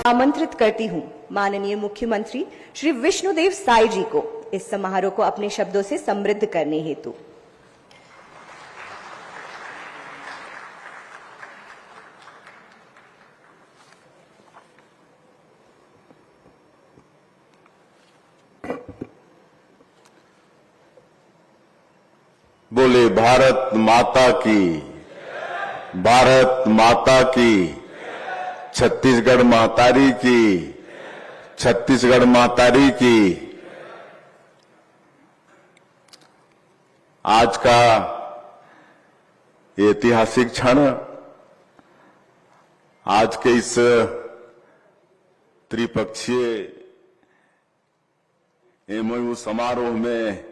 आमंत्रित करती हूं माननीय मुख्यमंत्री श्री विष्णुदेव साई जी को इस समारोह को अपने शब्दों से समृद्ध करने हेतु। बोले भारत माता की, भारत माता की, छत्तीसगढ़ महतारी की, छत्तीसगढ़ महतारी की। आज का ऐतिहासिक क्षण, आज के इस त्रिपक्षीय एमओयू समारोह में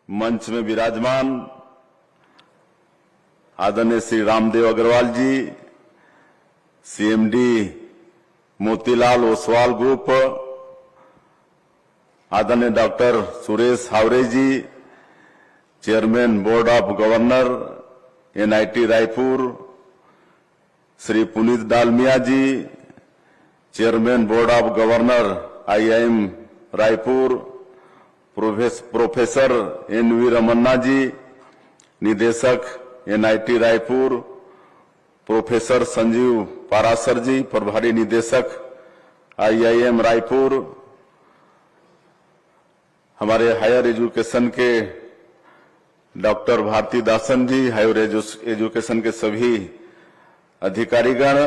मंच में विराजमान आदरणीय श्री रामदेव अग्रवाल जी, सीएमडी मोतीलाल ओसवाल ग्रुप, आदरणीय doctor Suresh Haware ji, chairman board of governor NIT Raipur, Shri Puneet Dalmia ji, chairman board of governor IIM Raipur, professor NV Ramanna ji, निदेशक एनआईटी रायपुर, प्रोफेसर संजीव पारासर जी, प्रभारी निदेशक आईआईएम रायपुर, हमारे हायर एजुकेशन के doctor Bharati Dasan ji, higher education के सभी अधिकारीगण,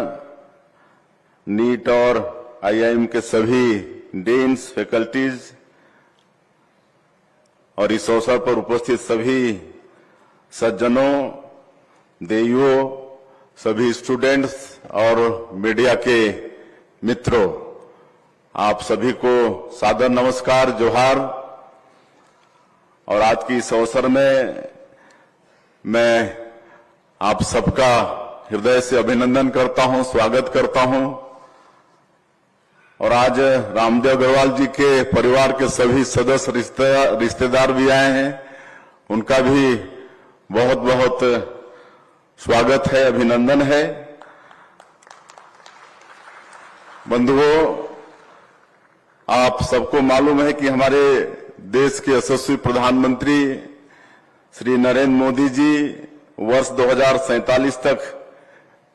नीट और आईआईएम के सभी डीन्स, फैकल्टीज और इस अवसर पर उपस्थित सभी सज्जनों, देवियों, सभी स्टूडेंट्स और मीडिया के मित्रों, आप सभी को सादर नमस्कार, जोहार। और आज की इस अवसर में मैं आप सबका हृदय से अभिनंदन करता हूं, स्वागत करता हूं। और आज रामदेव अग्रवाल जी के परिवार के सभी सदस्य, रिश्तेदार भी आए हैं, उनका भी बहुत बहुत स्वागत है, अभिनंदन है। बंधुओं, आप सबको मालूम है कि हमारे देश के यशस्वी प्रधानमंत्री श्री नरेंद्र मोदी जी वर्ष 2047 तक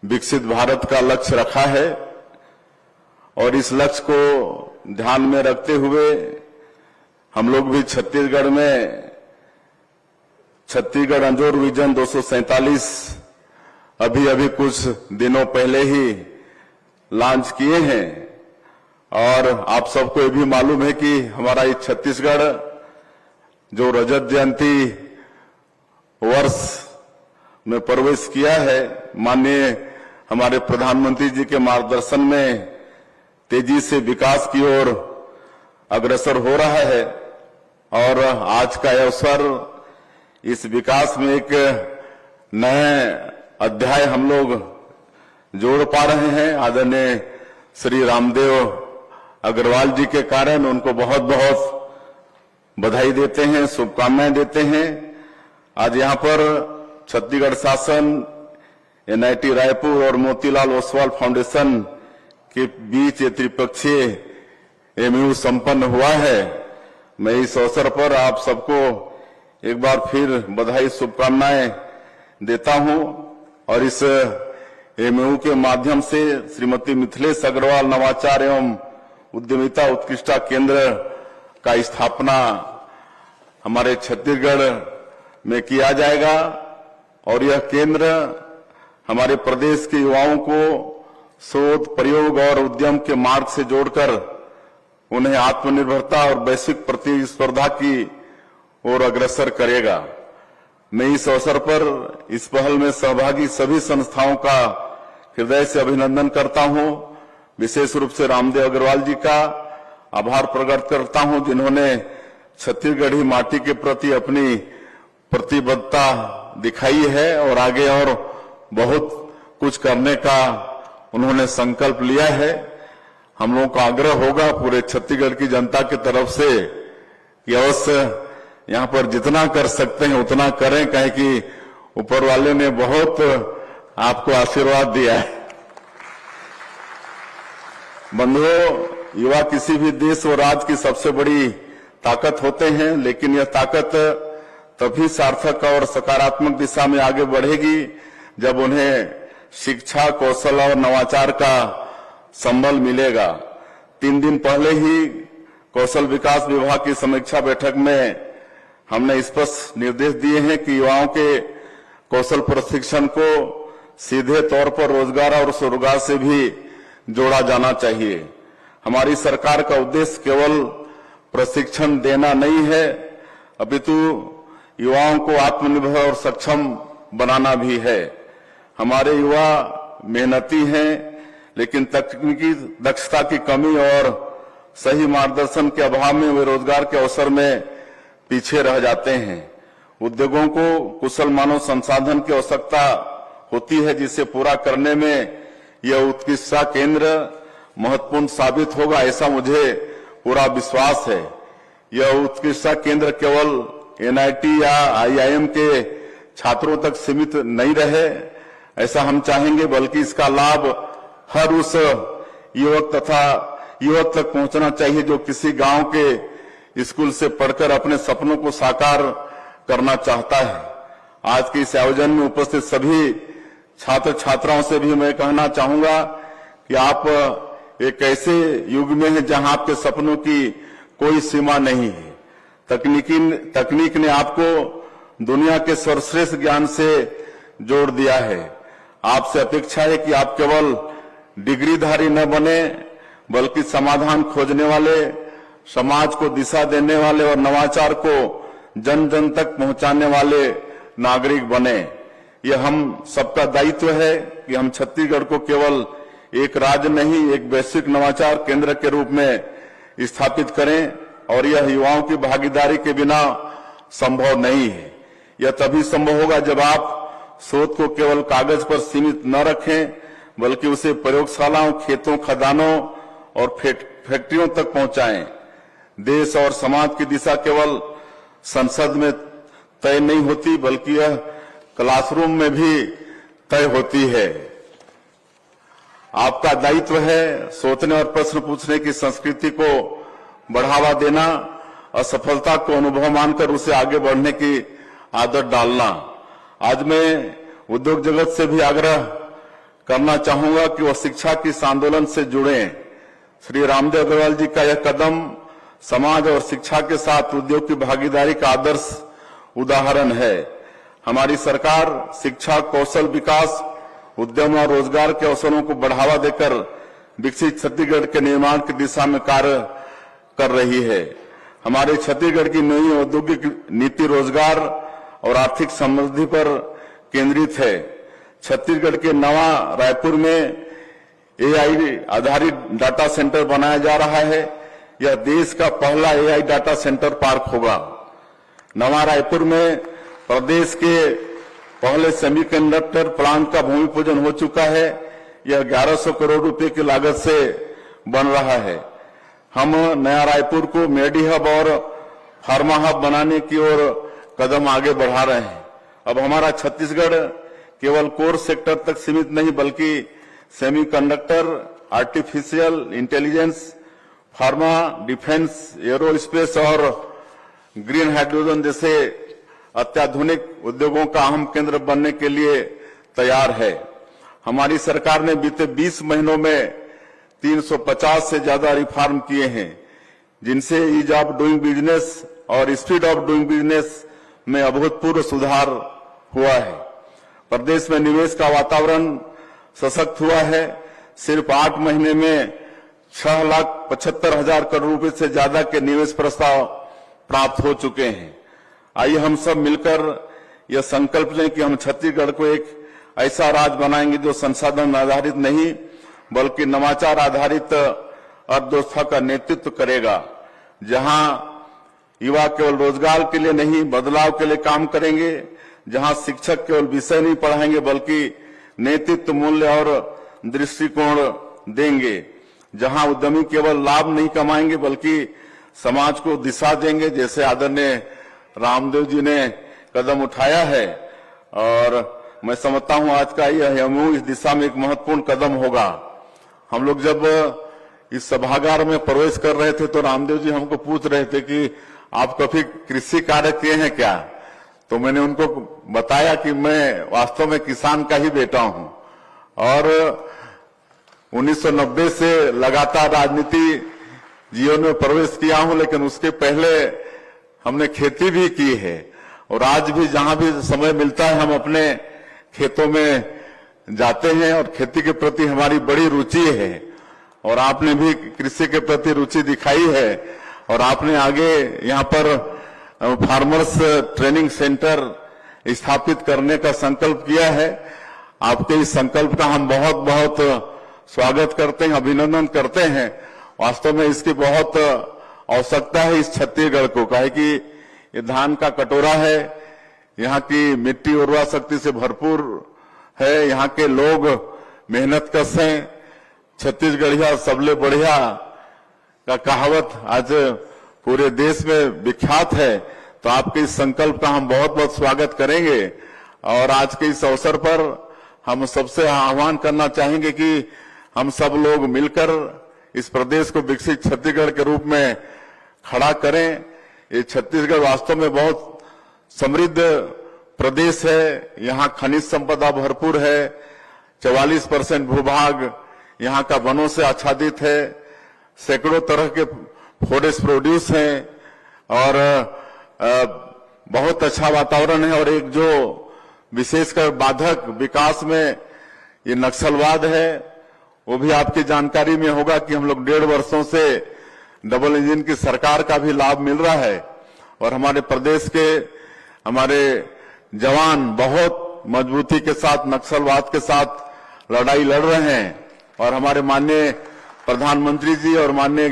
विकसित भारत का लक्ष्य रखा है और इस लक्ष्य को ध्यान में रखते हुए हम लोग भी छत्तीसगढ़ में छत्तीसगढ़ अंजोर विजन 247 अभी कुछ दिनों पहले ही लॉन्च किए हैं। और आप सबको ये भी मालूम है कि हमारा ये छत्तीसगढ़ जो रजत जयंती वर्ष में प्रवेश किया है, माननीय हमारे प्रधानमंत्री जी के मार्गदर्शन में तेजी से विकास की ओर अग्रसर हो रहा है। और आज का अवसर इस विकास में एक नए अध्याय हम लोग जोड़ पा रहे हैं। आदरणीय श्री रामदेव अग्रवाल जी के कारण उनको बहुत बहुत बधाई देते हैं, शुभकामनाएं देते हैं। आज यहाँ पर छत्तीसगढ़ शासन, एनआईटी रायपुर और मोतीलाल ओसवाल फाउंडेशन के बीच ये त्रिपक्षीय एमओयू संपन्न हुआ है। मैं इस अवसर पर आप सबको एक बार फिर बधाई, शुभकामनाएं देता हूं। और इस एमओयू के माध्यम से श्रीमती मिथिलेश अग्रवाल नवाचार एवं उद्यमिता उत्कृष्टता केंद्र का स्थापना हमारे छत्तीसगढ़ में किया जाएगा। और यह केंद्र हमारे प्रदेश के युवाओं को शोध, प्रयोग और उद्यम के मार्ग से जोड़कर उन्हें आत्मनिर्भरता और वैश्विक प्रतिस्पर्धा की ओर अग्रसर करेगा। मैं इस अवसर पर इस पहल में सहभागी सभी संस्थाओं का हृदय से अभिनंदन करता हूं। विशेष रूप से रामदेव अग्रवाल जी का आभार प्रकट करता हूं, जिन्होंने छत्तीसगढ़ी माटी के प्रति अपनी प्रतिबद्धता दिखाई है और आगे और बहुत कुछ करने का उन्होंने संकल्प लिया है। हम लोगों का आग्रह होगा पूरे छत्तीसगढ़ की जनता की तरफ से कि अवश्य यहाँ पर जितना कर सकते हैं उतना करें, कहें कि ऊपर वाले ने बहुत आपको आशीर्वाद दिया है। बंधुओं, युवा किसी भी देश और राज्य की सबसे बड़ी ताकत होते हैं, लेकिन यह ताकत तभी सार्थक और सकारात्मक दिशा में आगे बढ़ेगी जब उन्हें शिक्षा, कौशल और नवाचार का संबल मिलेगा। 3 दिन पहले ही कौशल विकास विभाग की समीक्षा बैठक में हमने स्पष्ट निर्देश दिए हैं कि युवाओं के कौशल प्रशिक्षण को सीधे तौर पर रोजगार और स्वरोजगार से भी जोड़ा जाना चाहिए। हमारी सरकार का उद्देश्य केवल प्रशिक्षण देना नहीं है, अपितु युवाओं को आत्मनिर्भर और सक्षम बनाना भी है। हमारे युवा मेहनती हैं, लेकिन तकनीकी दक्षता की कमी और सही मार्गदर्शन के अभाव में वे रोजगार के अवसर में पीछे रह जाते हैं। उद्योगों को कुशल मानव संसाधन की आवश्यकता होती है, जिसे पूरा करने में यह उत्कृष्टता केंद्र महत्वपूर्ण साबित होगा, ऐसा मुझे पूरा विश्वास है। यह उत्कृष्टता केंद्र केवल एनआईटी या आईआईएम के छात्रों तक सीमित नहीं रहे, ऐसा हम चाहेंगे, बल्कि इसका लाभ हर उस युवक तक पहुंचना चाहिए जो किसी गांव के स्कूल से पढ़कर अपने सपनों को साकार करना चाहता है। आज के इस आयोजन में उपस्थित सभी छात्र छात्राओं से भी मैं कहना चाहूंगा कि आप एक ऐसे युग में हैं जहां आपके सपनों की कोई सीमा नहीं है। तकनीक ने आपको दुनिया के सर्वश्रेष्ठ ज्ञान से जोड़ दिया है। आपसे अपेक्षा है कि आप केवल डिग्रीधारी न बने, बल्कि समाधान खोजने वाले, समाज को दिशा देने वाले और नवाचार को जन जन तक पहुंचाने वाले नागरिक बने। यह हम सबका दायित्व है कि हम छत्तीसगढ़ को केवल एक राज्य नहीं, एक वैश्विक नवाचार केंद्र के रूप में स्थापित करें, और यह युवाओं की भागीदारी के बिना संभव नहीं है। यह तभी संभव होगा जब आप शोध को केवल कागज पर सीमित न रखें, बल्कि उसे प्रयोगशालाओं, खेतों, खदानों और फैक्ट्रियों तक पहुंचाएं। देश और समाज की दिशा केवल संसद में तय नहीं होती, बल्कि यह क्लासरूम में भी तय होती है। आपका दायित्व है सोचने और प्रश्न पूछने की संस्कृति को बढ़ावा देना, असफलता को अनुभव मानकर उसे आगे बढ़ने की आदत डालना। आज मैं उद्योग जगत से भी आग्रह करना चाहूंगा कि वह शिक्षा के इस आंदोलन से जुड़ें। श्री रामदेव अग्रवाल जी का यह कदम समाज और शिक्षा के साथ उद्योग की भागीदारी का आदर्श उदाहरण है। हमारी सरकार शिक्षा, कौशल विकास, उद्यम और रोजगार के अवसरों को बढ़ावा देकर विकसित छत्तीसगढ़ के निर्माण की दिशा में कार्य कर रही है। हमारे छत्तीसगढ़ की नई औद्योगिक नीति रोजगार और आर्थिक समृद्धि पर केंद्रित है। छत्तीसगढ़ के नवा रायपुर में एआई आधारित डाटा सेंटर बनाया जा रहा है। यह देश का पहला एआई डाटा सेंटर पार्क होगा। नवा रायपुर में प्रदेश के पहले सेमीकंडक्टर प्लांट का भूमि पूजन हो चुका है। यह 1100 करोड़ रुपए की लागत से बन रहा है। हम नया रायपुर को मेडी हब और फार्मा हब बनाने की ओर कदम आगे बढ़ा रहे हैं। अब हमारा छत्तीसगढ़ केवल कोर सेक्टर तक सीमित नहीं, बल्कि semiconductor, artificial intelligence, pharma, defence, aerospace और ग्रीन हाइड्रोजन जैसे अत्याधुनिक उद्योगों का अहम केंद्र बनने के लिए तैयार है। हमारी सरकार ने बीते 20 महीनों में 350 से ज्यादा रिफॉर्म किए हैं, जिनसे ईज ऑफ डूइंग बिजनेस और स्पीड ऑफ डूइंग बिजनेस में अभूतपूर्व सुधार हुआ है। प्रदेश में निवेश का वातावरण सशक्त हुआ है। सिर्फ 8 महीने में 6,75,000 करोड़ रुपए से ज्यादा के निवेश प्रस्ताव प्राप्त हो चुके हैं। आइए हम सब मिलकर यह संकल्प लें कि हम छत्तीसगढ़ को एक ऐसा राज्य बनाएंगे जो संसाधन आधारित नहीं, बल्कि नवाचार आधारित अर्थव्यवस्था का नेतृत्व करेगा, जहां युवा केवल रोजगार के लिए नहीं, बदलाव के लिए काम करेंगे, जहां शिक्षक केवल विषय नहीं पढ़ाएंगे, बल्कि नेतृत्व, मूल्य और दृष्टिकोण देंगे, जहां उद्यमी केवल लाभ नहीं कमाएंगे, बल्कि समाज को दिशा देंगे, जैसे आदरणीय रामदेव जी ने कदम उठाया है। और मैं समझता हूं आज का यह एमओयू इस दिशा में एक महत्वपूर्ण कदम होगा। हम लोग जब इस सभागार में प्रवेश कर रहे थे तो रामदेव जी हमको पूछ रहे थे कि आप कभी कृषि कार्य किए हैं क्या। तो मैंने उनको बताया कि मैं वास्तव में किसान का ही बेटा हूं और 1990 से लगातार राजनीति जीवन में प्रवेश किया हूं, लेकिन उसके पहले हमने खेती भी की है और आज भी जहां भी समय मिलता है हम अपने खेतों में जाते हैं और खेती के प्रति हमारी बड़ी रुचि है और आपने भी कृषि के प्रति रुचि दिखाई है और आपने आगे यहाँ पर फार्मर्स ट्रेनिंग सेंटर स्थापित करने का संकल्प किया है। आपके इस संकल्प का हम बहुत बहुत स्वागत करते हैं, अभिनंदन करते हैं। वास्तव में इसकी बहुत आवश्यकता है इस छत्तीसगढ़ को, काहे कि ये धान का कटोरा है, यहाँ की मिट्टी उर्वरा शक्ति से भरपूर है, यहाँ के लोग मेहनत कश हैं। छत्तीसगढ़िया सबले बढ़िया का कहावत आज पूरे देश में विख्यात है। तो आपके इस संकल्प का हम बहुत बहुत स्वागत करेंगे और आज के इस अवसर पर हम सबसे आह्वान करना चाहेंगे कि हम सब लोग मिलकर इस प्रदेश को विकसित छत्तीसगढ़ के रूप में खड़ा करें। ये छत्तीसगढ़ वास्तव में बहुत समृद्ध प्रदेश है, यहाँ खनिज संपदा भरपूर है, 44% भूभाग यहाँ का वनों से आच्छादित है, सैकड़ों तरह के फॉरेस्ट प्रोड्यूस हैं और बहुत अच्छा वातावरण है। और एक जो विशेषकर बाधक विकास में ये नक्सलवाद है, वो भी आपकी जानकारी में होगा कि हम लोग 1.5 वर्षों से डबल इंजन की सरकार का भी लाभ मिल रहा है और हमारे प्रदेश के हमारे जवान बहुत मजबूती के साथ नक्सलवाद के साथ लड़ाई लड़ रहे हैं। और हमारे माननीय प्रधानमंत्री जी और माननीय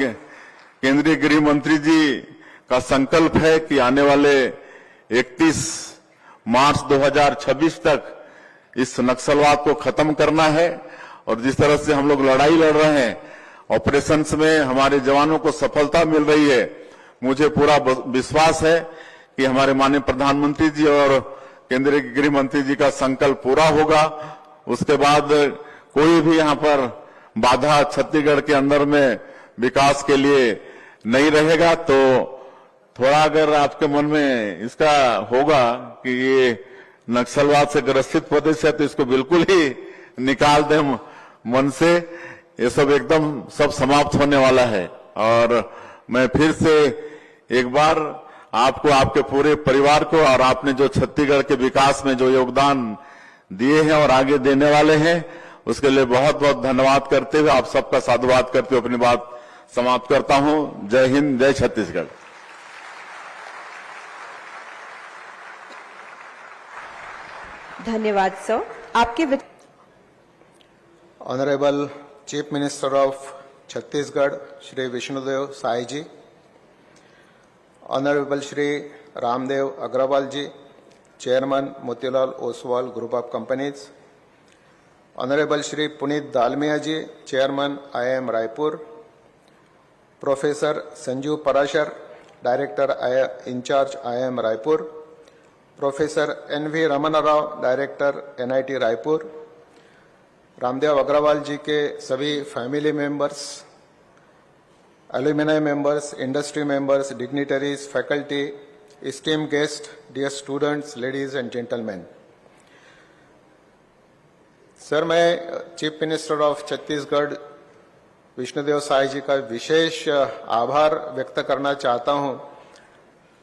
केंद्रीय गृह मंत्री जी का संकल्प है कि आने वाले 31 मार्च 2026 तक इस नक्सलवाद को खत्म करना है। और जिस तरह से हम लोग लड़ाई लड़ रहे हैं, ऑपरेशंस में हमारे जवानों को सफलता मिल रही है, मुझे पूरा विश्वास है कि हमारे माननीय प्रधानमंत्री जी और केंद्रीय गृह मंत्री जी का संकल्प पूरा होगा। उसके बाद कोई भी यहाँ पर बाधा छत्तीसगढ़ के अंदर में विकास के लिए नहीं रहेगा। तो थोड़ा अगर आपके मन में इसका होगा कि ये नक्सलवाद से ग्रसित प्रदेश है तो इसको बिल्कुल ही निकाल दें मन से, ये सब एकदम सब समाप्त होने वाला है। और मैं फिर से एक बार आपको, आपके पूरे परिवार को और आपने जो छत्तीसगढ़ के विकास में जो योगदान दिए हैं और आगे देने वाले हैं, उसके लिए बहुत बहुत धन्यवाद करते हुए आप सबका साधुवाद करते हुए अपनी बात समाप्त करता हूं। जय हिंद, जय छत्तीसगढ़। धन्यवाद सर। आपके honourable chief minister of Chhattisgarh Shri Vishnudev Sai ji, honourable Shri Ramdev Agrawal ji, chairman Motilal Oswal group of companies, honourable Shri Puneet Dalmia ji, chairman IIM Raipur, professor Sanjeev Parashar, director incharge IIM Raipur, professor NV Raman Rao, director NIT Raipur, Ramdev Agrawal ji के सभी family members, alumni members, industry members, dignitaries, faculty, esteemed guests, dear students, ladies and gentlemen. Sir, मैं chief minister of Chhattisgarh Vishnudeo Sai जी का विशेष आभार व्यक्त करना चाहता हूं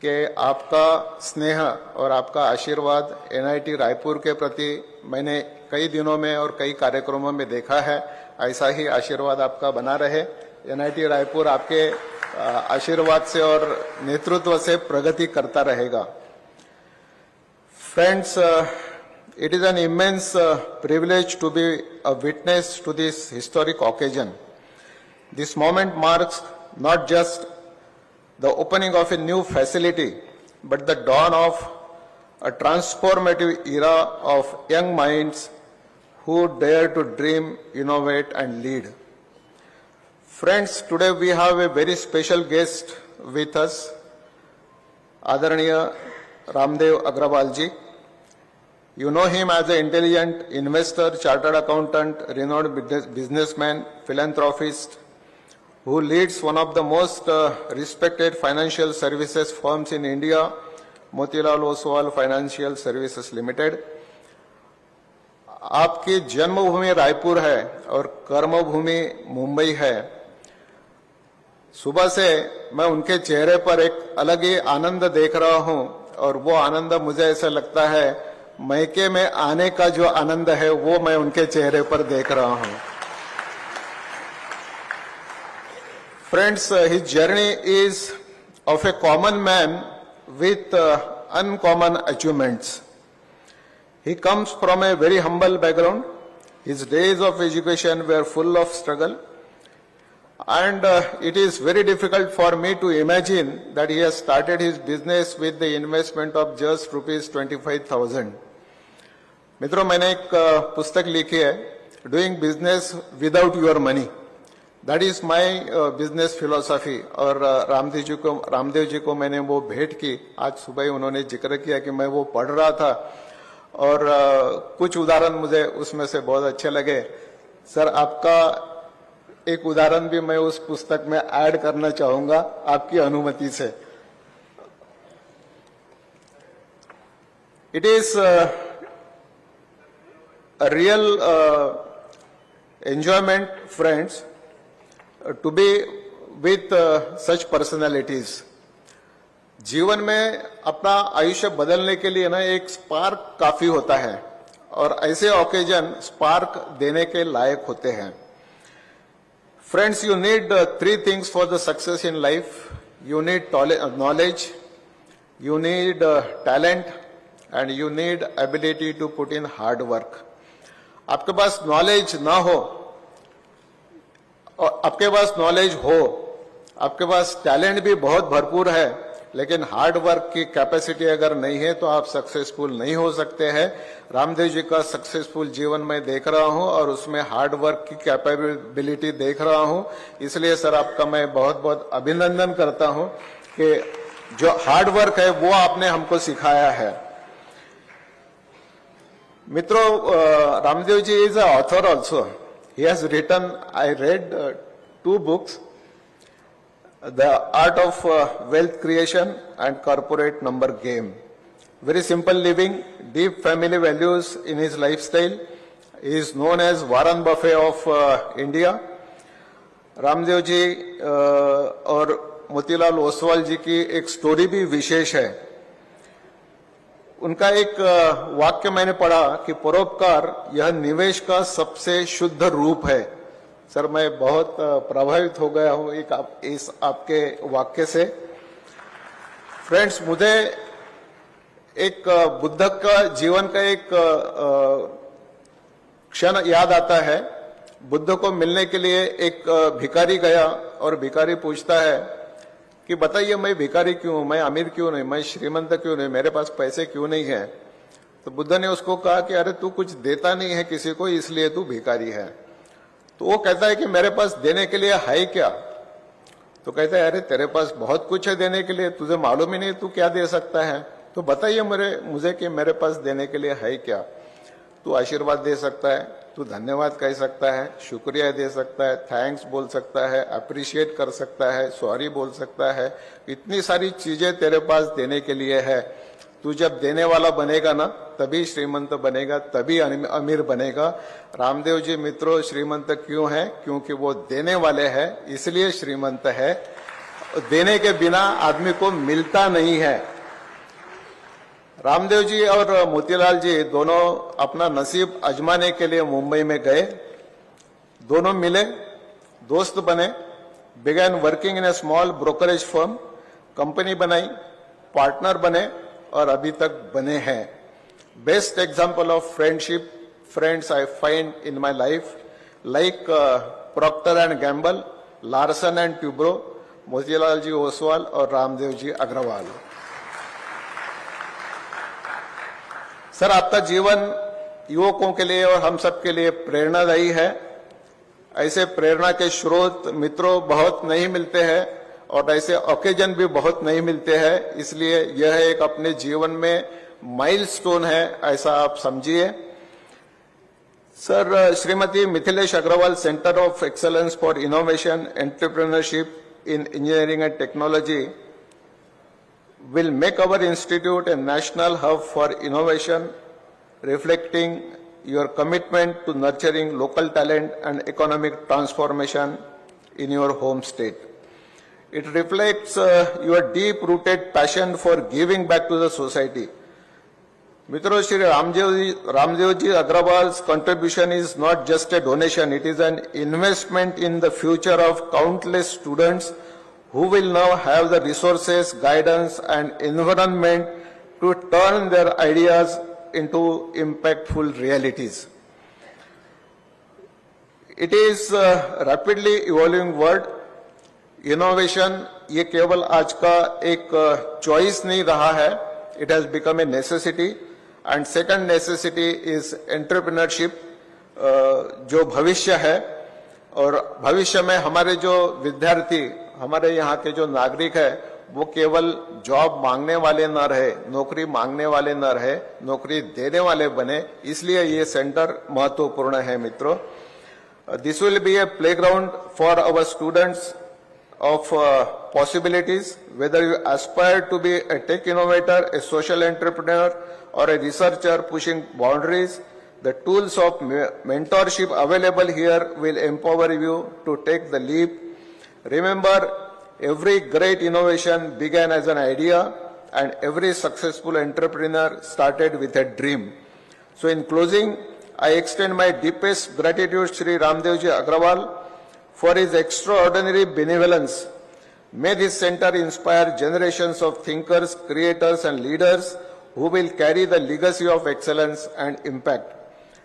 कि आपका स्नेह और आपका आशीर्वाद NIT रायपुर के प्रति मैंने कई दिनों में और कई कार्यक्रमों में देखा है। ऐसा ही आशीर्वाद आपका बना रहे। NIT रायपुर आपके आशीर्वाद से और नेतृत्व से प्रगति करता रहेगा। Friends, it is an immense privilege to be a witness to this historic occasion. This moment marks not just the opening of a new facility, but the dawn of a transformative era of young minds who dare to dream, innovate, and lead. Friends, today we have a very special guest with us, Adaraniya Ramdev Agrawal ji. You know him as an intelligent investor, chartered accountant, renowned businessman, philanthropist, who leads one of the most respected financial services firms in India, Motilal Oswal Financial Services Limited. आपकी जन्मभूमि रायपुर है और कर्मभूमि मुंबई है। सुबह से मैं उनके चेहरे पर एक अलग ही आनंद देख रहा हूं और वो आनंद मुझे ऐसा लगता है मैके में आने का जो आनंद है वो मैं उनके चेहरे पर देख रहा हूं। Friends, his journey is of a common man with uncommon achievements. He comes from a very humble background. His days of education were full of struggle. And it is very difficult for me to imagine that he has started his business with the investment of just rupees 25,000. मित्रों, मैंने एक पुस्तक लिखी है, Doing Business Without Your Money. That is my business philosophy. और रामदेव जी को मैंने वो भेंट की। आज सुबह ही उन्होंने जिक्र किया कि मैं वो पढ़ रहा था और कुछ उदाहरण मुझे उसमें से बहुत अच्छे लगे। सर, आपका एक उदाहरण भी मैं उस पुस्तक में ऐड करना चाहूंगा आपकी अनुमति से। It is a real enjoyment, friends, to be with such personalities. जीवन में अपना आयुष्य बदलने के लिए ना एक स्पार्क काफी होता है और ऐसे ओकेजन स्पार्क देने के लायक होते हैं। Friends, you need three things for the success in life. You need knowledge, you need talent, and you need ability to put in hard work. आपके पास नॉलेज ना हो और आपके पास नॉलेज हो, आपके पास टैलेंट भी बहुत भरपूर है, लेकिन हार्ड वर्क की कैपेसिटी अगर नहीं है तो आप सक्सेसफुल नहीं हो सकते हैं। रामदेव जी का सक्सेसफुल जीवन मैं देख रहा हूं और उसमें हार्ड वर्क की कैपेबिलिटी देख रहा हूं। इसलिए सर आपका मैं बहुत बहुत अभिनंदन करता हूं कि जो हार्ड वर्क है वो आपने हमको सिखाया है। मित्रों, Ramdev ji is a author also. He has written, I read 2 books, The Art of Wealth Creation and Corporate Number Game. Very simple living, deep family values in his lifestyle. He is known as Warren Buffett of India. Ramdev ji और मोतीलाल ओसवाल जी की एक story भी विशेष है। उनका एक वाक्य मैंने पढ़ा कि परोपकार यह निवेश का सबसे शुद्ध रूप है। सर, मैं बहुत प्रभावित हो गया हूं इस आपके वाक्य से। फ्रेंड्स, मुझे एक बुद्ध का जीवन का एक क्षण याद आता है। बुद्ध को मिलने के लिए एक भिखारी गया और भिखारी पूछता है कि बताइए, मैं भिखारी क्यों हूं, मैं अमीर क्यों नहीं, मैं श्रीमंत क्यों नहीं, मेरे पास पैसे क्यों नहीं है। तो बुद्ध ने उसको कहा कि अरे तू कुछ देता नहीं है किसी को, इसलिए तू भिखारी है। तो वो कहता है कि मेरे पास देने के लिए है क्या। तो कहता है अरे तेरे पास बहुत कुछ है देने के लिए, तुझे मालूम ही नहीं तू क्या दे सकता है। तो बताइए मुझे कि मेरे पास देने के लिए है क्या। तू आशीर्वाद दे सकता है, तू धन्यवाद कह सकता है, शुक्रिया दे सकता है, थैंक्स बोल सकता है, अप्रिशिएट कर सकता है, सॉरी बोल सकता है। इतनी सारी चीजें तेरे पास देने के लिए है। तू जब देने वाला बनेगा ना, तभी श्रीमंत बनेगा, तभी अमीर बनेगा। रामदेव जी मित्रों श्रीमंत क्यों है? क्योंकि वो देने वाले हैं, इसलिए श्रीमंत है। देने के बिना आदमी को मिलता नहीं है। रामदेव जी और मोतीलाल जी दोनों अपना नसीब आजमाने के लिए मुंबई में गए। दोनों मिले, दोस्त बने, began working in a small brokerage firm, company बनाई, पार्टनर बने और अभी तक बने हैं। Best example of friendship friends I find in my life, like Procter and Gamble, Larsen and Toubro, Motilal ji Oswal और रामदेव जी अग्रवाल। सर, आपका जीवन युवकों के लिए और हम सब के लिए प्रेरणादायी है। ऐसे प्रेरणा के स्रोत मित्रों बहुत नहीं मिलते हैं और ऐसे ओकेजन भी बहुत नहीं मिलते हैं। इसलिए यह एक अपने जीवन में माइलस्टोन है, ऐसा आप समझिए। Sir, Srimati Mithilesh Agrawal Center of Excellence for Innovation Entrepreneurship in Engineering and Technology will make our institute a national hub for innovation, reflecting your commitment to nurturing local talent and economic transformation in your home state. It reflects your deep-rooted passion for giving back to the society. Mitra Shri Ramdevji Agrawal's contribution is not just a donation, it is an investment in the future of countless students who will now have the resources, guidance and environment to turn their ideas into impactful realities. It is a rapidly evolving world. Innovation ये केवल आज का एक choice नहीं रहा है, it has become a necessity. And second necessity is entrepreneurship, जो भविष्य है, और भविष्य में हमारे जो विद्यार्थी, हमारे यहाँ के जो नागरिक है, वो केवल जॉब मांगने वाले न रहे, नौकरी मांगने वाले न रहे, नौकरी देने वाले बने, इसलिए ये सेंटर महत्वपूर्ण है मित्रों. This will be a playground for our students of possibilities, whether you aspire to be a tech innovator, a social entrepreneur, or a researcher pushing boundaries. The tools of mentorship available here will empower you to take the leap. Remember, every great innovation began as an idea, and every successful entrepreneur started with a dream. So in closing, I extend my deepest gratitude to Shri Ramdevji Agrawal for his extraordinary benevolence. May this center inspire generations of thinkers, creators and leaders who will carry the legacy of excellence and impact.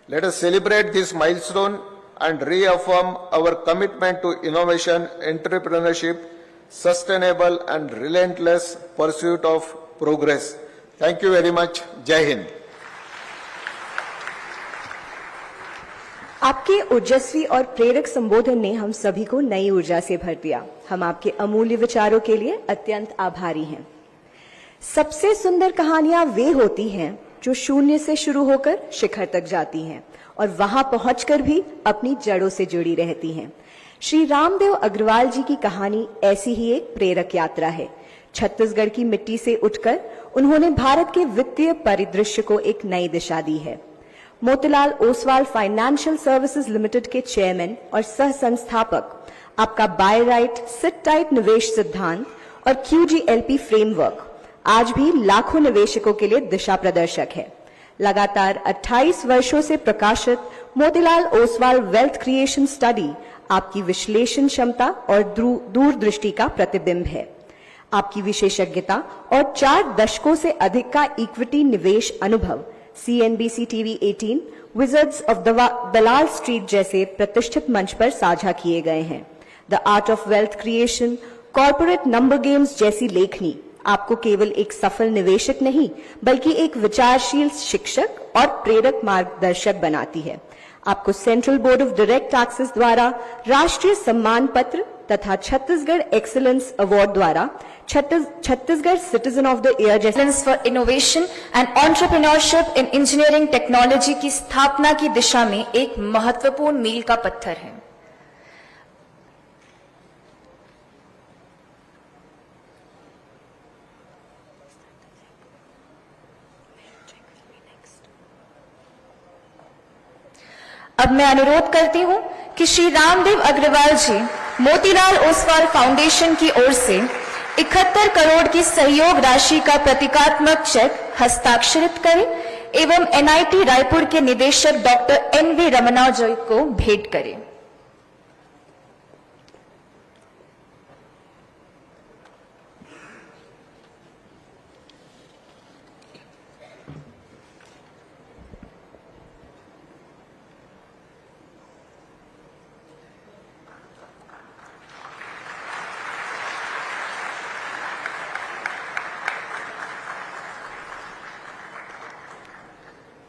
Let us celebrate this milestone and reaffirm our commitment to innovation, entrepreneurship, sustainable and relentless pursuit of progress. Thank you very much. Jai Hind. आपके ओजस्वी और प्रेरक संबोधन ने हम सभी को नई ऊर्जा से भर दिया. हम आपके अमूल्य विचारों के लिए अत्यंत आभारी हैं. सबसे सुंदर कहानियां वे होती हैं जो शून्य से शुरू होकर शिखर तक जाती हैं और वहां पहुंचकर भी अपनी जड़ों से जुड़ी रहती हैं. श्री रामदेव अग्रवाल जी की कहानी ऐसी ही एक प्रेरक यात्रा है. छत्तीसगढ़ की मिट्टी से उठकर उन्होंने भारत के वित्तीय परिदृश्य को एक नई दिशा दी है. Motilal Oswal financial services limited के चेयरमैन और सह संस्थापक आपका बाय राइट सिट टाइट निवेश सिद्धांत और QGLP फ्रेमवर्क आज भी लाखों निवेशकों के लिए दिशा प्रदर्शक है. लगातार 28 वर्षों से प्रकाशित Motilal Oswal wealth creation study आपकी विश्लेषण क्षमता और दूरदृष्टि का प्रतिबिंब है. आपकी विशेषज्ञता और 4 दशकों से अधिक का इक्विटी निवेश अनुभव CNBC TV 18, wizards of Dalal street जैसे प्रतिष्ठित मंच पर साझा किए गए हैं. The art of wealth creation, corporate number games जैसी लेखनी आपको केवल एक सफल निवेशक नहीं बल्कि एक विचारशील शिक्षक और प्रेरक मार्गदर्शक बनाती है. आपको central board of direct taxes द्वारा राष्ट्रीय सम्मान पत्र तथा छत्तीसगढ़ एक्सीलेंस अवार्ड द्वारा Chhattisgarh citizen of the year जैसे for innovation and entrepreneurship in engineering technology की स्थापना की दिशा में एक महत्वपूर्ण मील का पत्थर है. अब मैं अनुरोध करती हूं कि श्री रामदेव अग्रवाल जी मोतीलाल ओसवाल फाउंडेशन की ओर से 71 करोड़ की सहयोग राशि का प्रतीकात्मक चेक हस्ताक्षरित करें एवं NIT रायपुर के निदेशक डॉक्टर NV रमना जी को भेंट करें.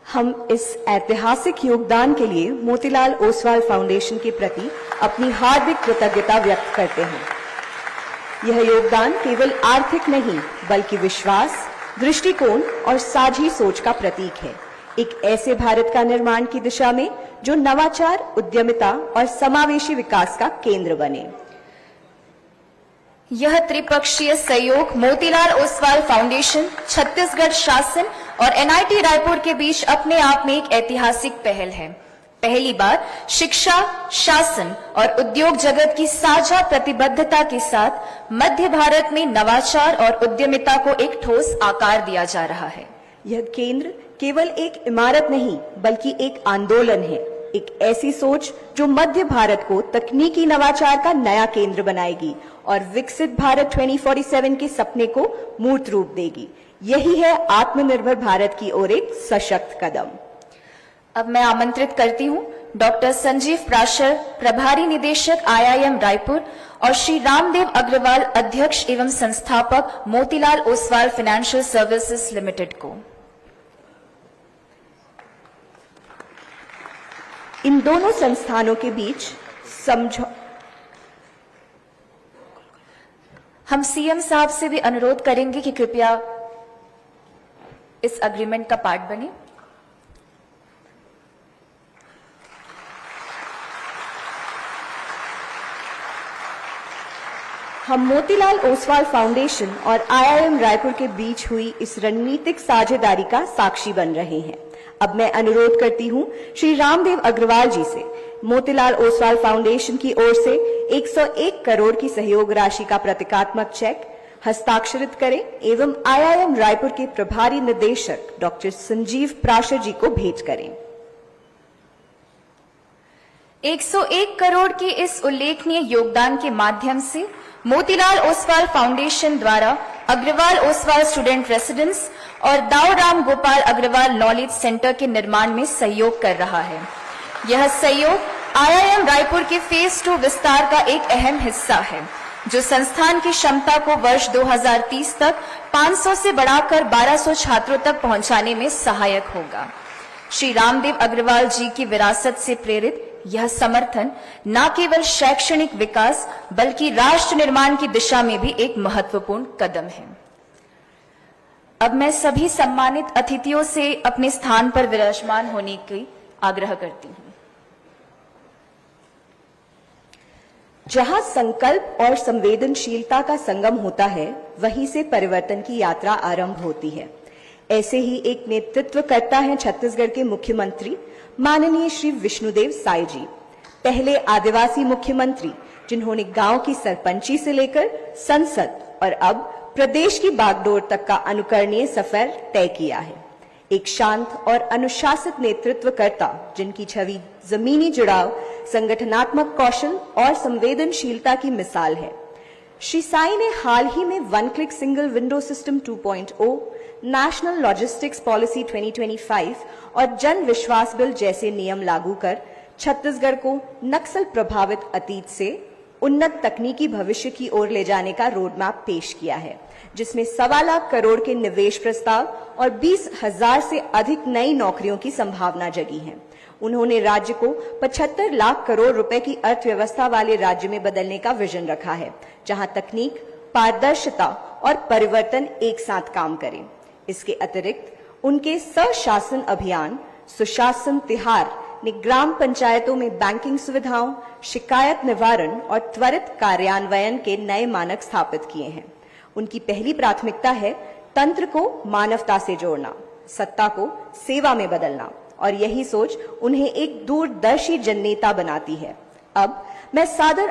हम इस ऐतिहासिक योगदान के लिए मोतीलाल ओसवाल फाउंडेशन के प्रति अपनी हार्दिक कृतज्ञता व्यक्त करते हैं. यह योगदान केवल आर्थिक नहीं बल्कि विश्वास, दृष्टिकोण और साझी सोच का प्रतीक है. एक ऐसे भारत का निर्माण की दिशा में जो नवाचार, उद्यमिता और समावेशी विकास का केंद्र बने। यह त्रिपक्षीय सहयोग मोतीलाल ओसवाल फाउंडेशन, छत्तीसगढ़ शासन और एनआईटी रायपुर के बीच अपने आप में एक ऐतिहासिक पहल है। पहली बार शिक्षा, शासन और उद्योग जगत की साझा प्रतिबद्धता के साथ मध्य भारत में नवाचार और उद्यमिता को एक ठोस आकार दिया जा रहा है। यह केंद्र केवल एक इमारत नहीं बल्कि एक आंदोलन है, एक ऐसी सोच जो मध्य भारत को तकनीकी नवाचार का नया केंद्र बनाएगी और विकसित भारत 2047 के सपने को मूर्त रूप देगी। यही है आत्मनिर्भर भारत की ओर एक सशक्त कदम। अब मैं आमंत्रित करती हूं डॉक्टर संजीव प्राशर, प्रभारी निदेशक IIM रायपुर, और श्री रामदेव अग्रवाल, अध्यक्ष एवं संस्थापक Motilal Oswal financial services limited को। इन दोनों संस्थानों के बीच हम सीएम साहब से भी अनुरोध करेंगे कि कृपया इस अग्रीमेंट का पार्ट बने। हम मोतीलाल ओसवाल फाउंडेशन और IIM रायपुर के बीच हुई इस रणनीतिक साझेदारी का साक्षी बन रहे हैं। अब मैं अनुरोध करती हूं श्री रामदेव अग्रवाल जी से मोतीलाल ओसवाल फाउंडेशन की ओर से 101 करोड़ की सहयोग राशि का प्रतीकात्मक चेक हस्ताक्षरित करें एवं IIM रायपुर के प्रभारी निदेशक डॉक्टर संजीव प्राशर जी को भेंट करें। 101 करोड़ के इस उल्लेखनीय योगदान के माध्यम से मोतीलाल ओसवाल फाउंडेशन द्वारा अग्रवाल ओसवाल स्टूडेंट रेसिडेंस और दाऊ राम गोपाल अग्रवाल नॉलेज सेंटर के निर्माण में सहयोग कर रहा है। यह सहयोग IIM रायपुर के फेज 2 विस्तार का एक अहम हिस्सा है, जो संस्थान की क्षमता को वर्ष 2030 तक 500 से बढ़ाकर 1200 छात्रों तक पहुंचाने में सहायक होगा। श्री रामदेव अग्रवाल जी की विरासत से प्रेरित यह समर्थन न केवल शैक्षणिक विकास बल्कि राष्ट्र निर्माण की दिशा में भी एक महत्वपूर्ण कदम है। अब मैं सभी सम्मानित अतिथियों से अपने स्थान पर विराजमान होने की आग्रह करती हूं। जहां संकल्प और संवेदनशीलता का संगम होता है, वहीं से परिवर्तन की यात्रा आरंभ होती है। ऐसे ही एक नेतृत्व करता है छत्तीसगढ़ के मुख्यमंत्री माननीय श्री विष्णुदेव साय जी, पहले आदिवासी मुख्यमंत्री जिन्होंने गांव की सरपंची से लेकर संसद और अब प्रदेश की बागडोर तक का अनुकरणीय सफर तय किया है। एक शांत और अनुशासित नेतृत्वकर्ता जिनकी छवि जमीनी जुड़ाव, संगठनात्मक कौशल और संवेदनशीलता की मिसाल है। श्री साई ने हाल ही में one click single window system 2.0, national logistics policy 2025 और जन विश्वास बिल जैसे नियम लागू कर छत्तीसगढ़ को नक्सल प्रभावित अतीत से उन्नत तकनीकी भविष्य की ओर ले जाने का रोडमैप पेश किया है, जिसमें 1.25 लाख करोड़ के निवेश प्रस्ताव और 20,000 से अधिक नई नौकरियों की संभावना जगी है। उन्होंने राज्य को 75 लाख करोड़ रुपए की अर्थव्यवस्था वाले राज्य में बदलने का विजन रखा है, जहां तकनीक, पारदर्शिता और परिवर्तन एक साथ काम करें। इसके अतिरिक्त उनके स्वशासन अभियान सुशासन तिहार ने ग्राम पंचायतों में बैंकिंग सुविधाओं, शिकायत निवारण और त्वरित कार्यान्वयन के नए मानक स्थापित किए हैं। उनकी पहली प्राथमिकता है तंत्र को मानवता से जोड़ना, सत्ता को सेवा में बदलना, और यही सोच उन्हें एक दूरदर्शी जननेता बनाती है। अब मैं सादर